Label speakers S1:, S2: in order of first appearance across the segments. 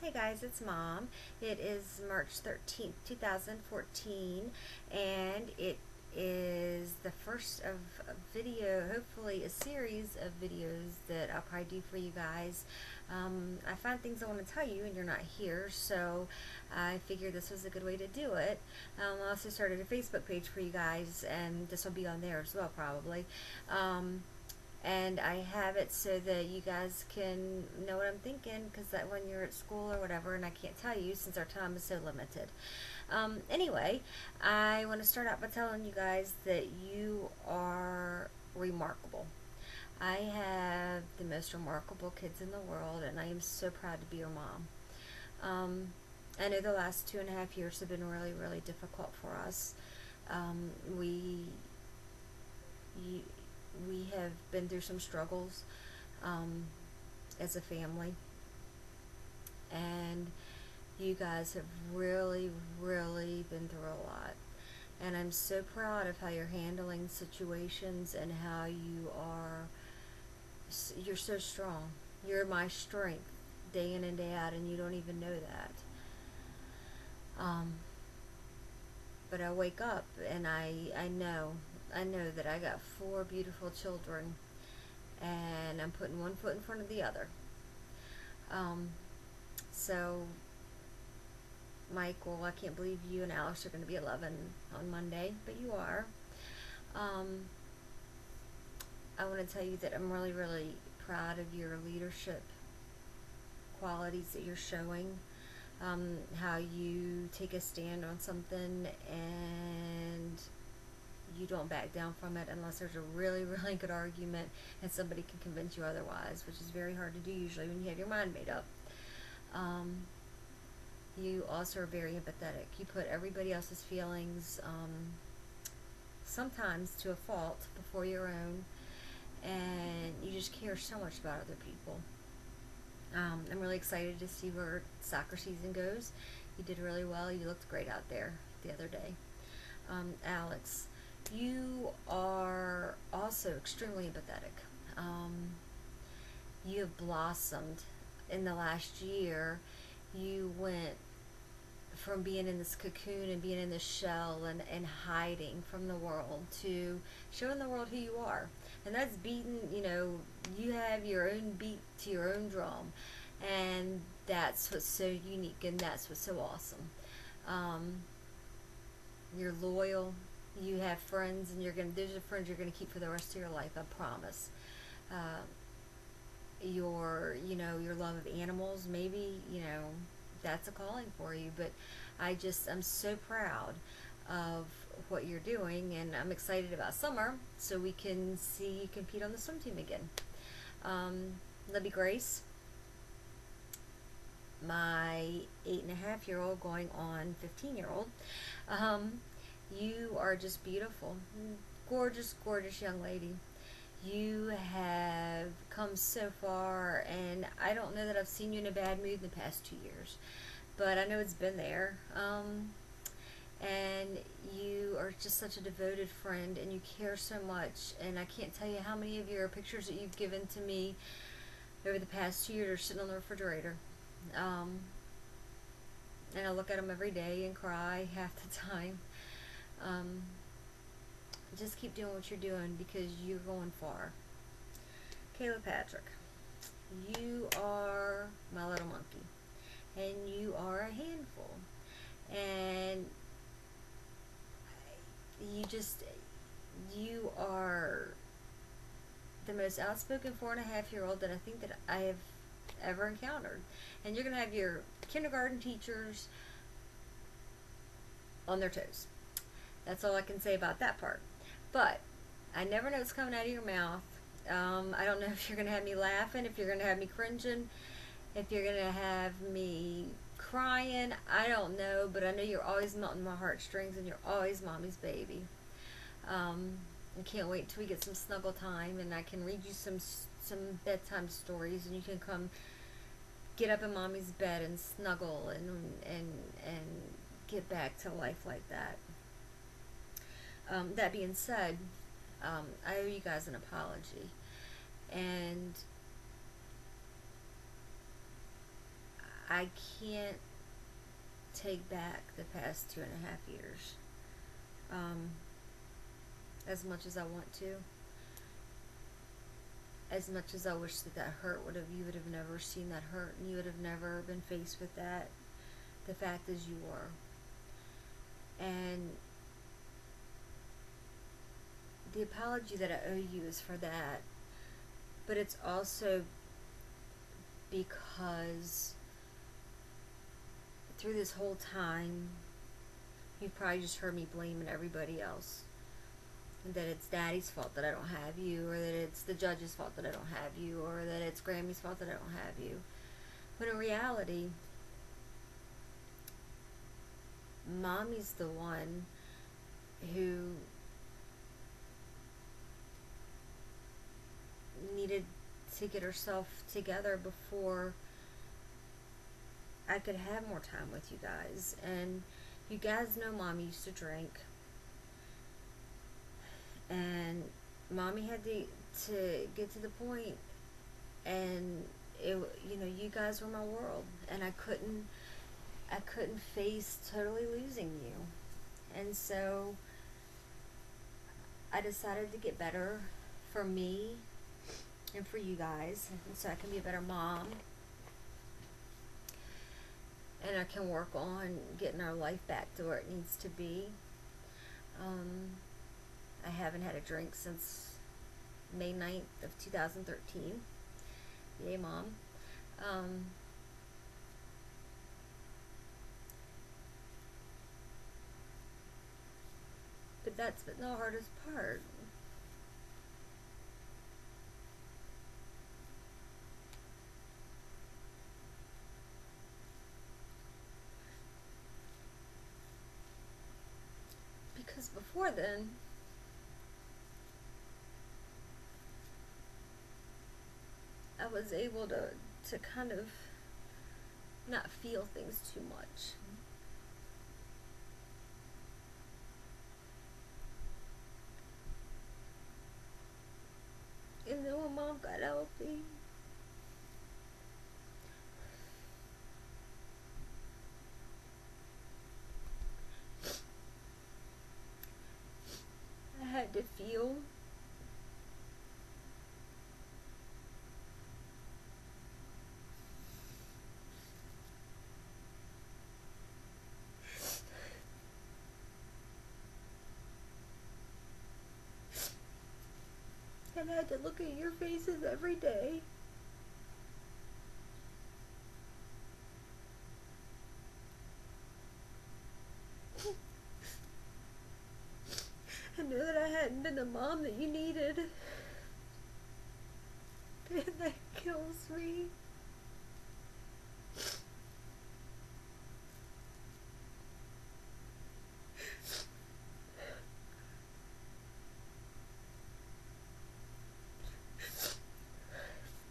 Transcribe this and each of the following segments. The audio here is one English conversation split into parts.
S1: Hey guys, it's Mom. It is March 13th, 2014, and it is the first of a video, hopefully a series of videos that I'll probably do for you guys. I find things I want to tell you and you're not here, so I figured this was a good way to do it. I also started a Facebook page for you guys, and this will be on there as well, probably. And I have it so that you guys can know what I'm thinking, because that when you're at school or whatever, and I can't tell you since our time is so limited. Anyway, I want to start out by telling you guys that you are remarkable. I have the most remarkable kids in the world, and I am so proud to be your mom. I know the last 2.5 years have been really, really difficult for us. Um, we you, we have been through some struggles um, as a family, and you guys have really, really been through a lot. And I'm so proud of how you're handling situations and how you're so strong. You're my strength day in and day out, and you don't even know that. Um, but I wake up and I know that I got four beautiful children, and I'm putting one foot in front of the other. Um, so, Michael, I can't believe you and Alex are going to be 11 on Monday, but you are. Um, I want to tell you that I'm really, really proud of your leadership qualities that you're showing. How you take a stand on something and you don't back down from it unless there's a really, really good argument and somebody can convince you otherwise, which is very hard to do usually when you have your mind made up. Um, you also are very empathetic. You put everybody else's feelings, sometimes to a fault, before your own, and you just care so much about other people. I'm really excited to see where soccer season goes. You did really well. You looked great out there the other day. Alex, you are also extremely empathetic. Um, you have blossomed in the last year. You went from being in this cocoon and being in this shell and hiding from the world to showing the world who you are. And that's beating, you have your own beat to your own drum. And that's what's so unique and that's what's so awesome. Um, you're loyal. You have friends, and those are friends you're gonna keep for the rest of your life. I promise. Uh, your love of animals, maybe, that's a calling for you. But I'm so proud of what you're doing, and I'm excited about summer so we can see you compete on the swim team again. Um, Libby Grace, my 8.5-year-old going on 15-year-old, um, you are just beautiful, gorgeous, gorgeous young lady. You have come so far, and I don't know that I've seen you in a bad mood in the past 2 years, but I know it's been there. And you are just such a devoted friend, and you care so much. And I can't tell you how many of your pictures that you've given to me over the past 2 years are sitting on the refrigerator. Um, and I look at them every day and cry half the time. Um, just keep doing what you're doing because you're going far. Kayla Patrick, you are my little monkey, and you are a handful. And you just, you are the most outspoken 4.5-year-old that I think that I have ever encountered. And you're going to have your kindergarten teachers on their toes. That's all I can say about that part. But I never know what's coming out of your mouth. I don't know if you're going to have me laughing, if you're going to have me cringing, if you're going to have me crying. I don't know, but I know you're always melting my heartstrings, and you're always mommy's baby. Um, I can't wait till we get some snuggle time, and I can read you some bedtime stories, and you can come get up in mommy's bed and snuggle and get back to life like that. That being said, I owe you guys an apology, and I can't take back the past 2.5 years, um, as much as I want to. As much as I wish that that hurt would have, you would have never seen that hurt, and you would have never been faced with that. The fact is, you were. And the apology that I owe you is for that, but it's also because through this whole time, you've probably just heard me blaming everybody else. And that it's Daddy's fault that I don't have you, or that it's the judge's fault that I don't have you, or that it's Grammy's fault that I don't have you. When in reality, Mommy's the one who needed to get herself together before I could have more time with you guys. And you guys know Mommy used to drink, and Mommy had to get to the point, and it, you guys were my world, and I couldn't face totally losing you. And so I decided to get better for me and for you guys, and so I can be a better mom, and I can work on getting our life back to where it needs to be. I haven't had a drink since May 9th of 2013. Yay, Mom. But that's been the hardest part. Because before then, I was able to kind of not feel things too much. And then when Mom got healthy, I had to feel. And I had to look at your faces every day. I knew that I hadn't been the mom that you needed. And that kills me.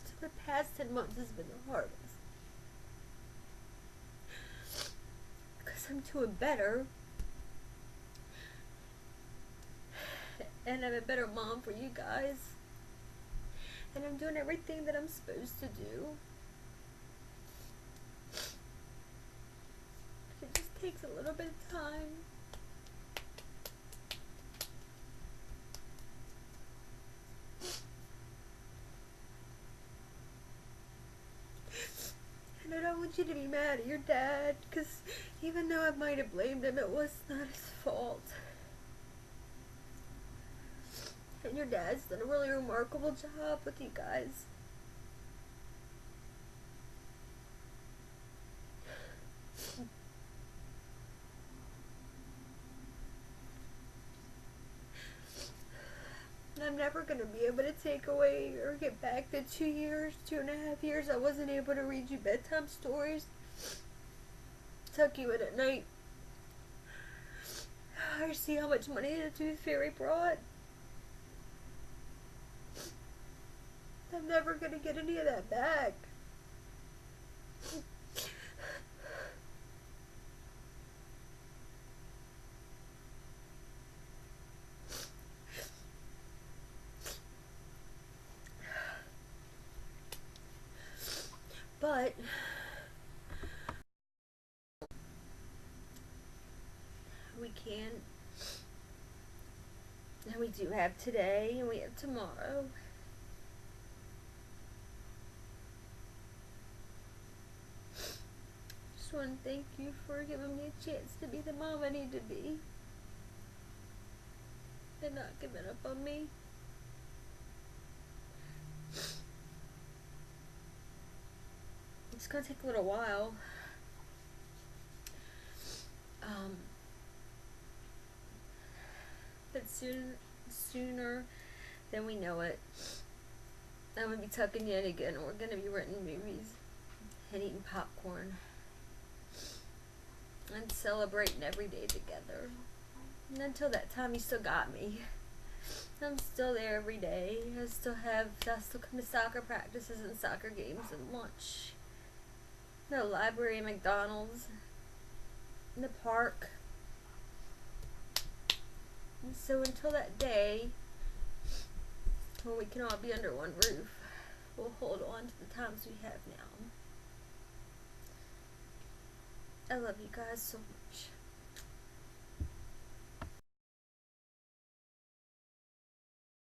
S1: So the past 10 months has been the hardest. Because I'm doing better. And I'm a better mom for you guys. And I'm doing everything that I'm supposed to do. But it just takes a little bit of time. And I don't want you to be mad at your dad, because even though I might have blamed him, it was not his fault. And your dad's done a really remarkable job with you guys. And I'm never going to be able to take away or get back the 2.5 years I wasn't able to read you bedtime stories, tuck you in at night, or see how much money the Tooth Fairy brought. I'm never going to get any of that back. But can. And we do have today, and we have tomorrow. Just want to thank you for giving me a chance to be the mom I need to be. And not giving up on me. It's gonna take a little while. But sooner than we know it, I'm gonna be tucking you in again. We're gonna be renting movies and eating popcorn and celebrating every day together. And until that time, you still got me. I'm still there every day. I still come to soccer practices and soccer games and lunch. The library, McDonald's, in the park. And so until that day, where we can all be under one roof, we'll hold on to the times we have now. I love you guys so much.